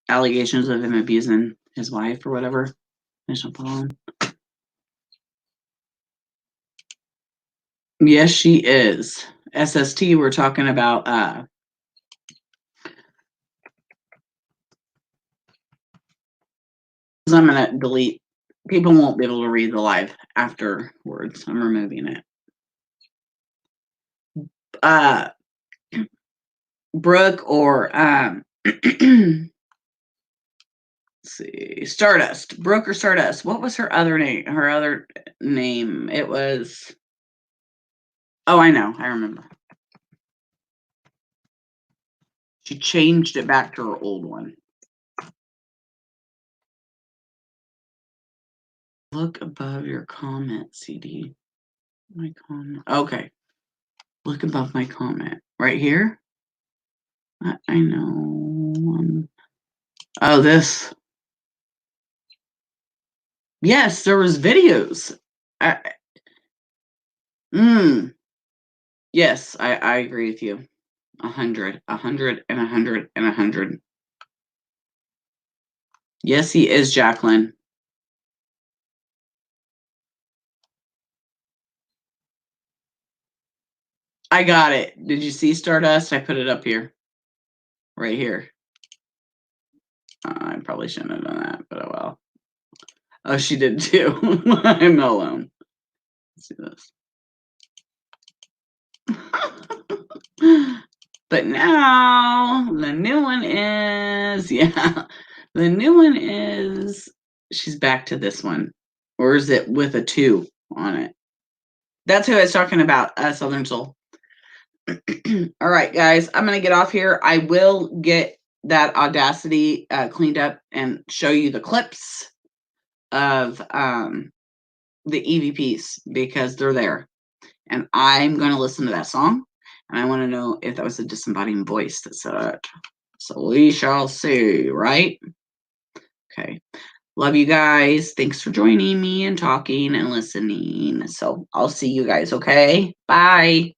allegations of him abusing his wife or whatever. I don't follow him. Yes, she is. SST, we're talking about I'm gonna delete. People won't be able to read the live afterwards. I'm removing it. Brooke or let's see, Stardust. Brooke or Stardust. What was her other name? Her other name. It was. Oh, I know. I remember. She changed it back to her old one. Look above your comment, CD. My comment. Okay. Look above my comment. Right here? I know. Oh, this. Yes, there was videos. Yes, I agree with you. 100, 100, and 100, and 100. Yes, he is, Jacqueline. I got it. Did you see Stardust? I put it up here. Right here. I probably shouldn't have done that, but oh well. Oh, she did too. I'm alone. Let's see this. But now the new one is, yeah, the new one is, she's back to this one. Or is it with a 2 on it? That's who I was talking about, Southern Soul. All right, guys, I'm going to get off here. I will get that Audacity cleaned up and show you the clips of the EVPs because they're there. And I'm going to listen to that song. And I want to know if that was a disembodied voice that said it. So we shall see, right? Okay. Love you guys. Thanks for joining me and talking and listening. So I'll see you guys, okay? Bye.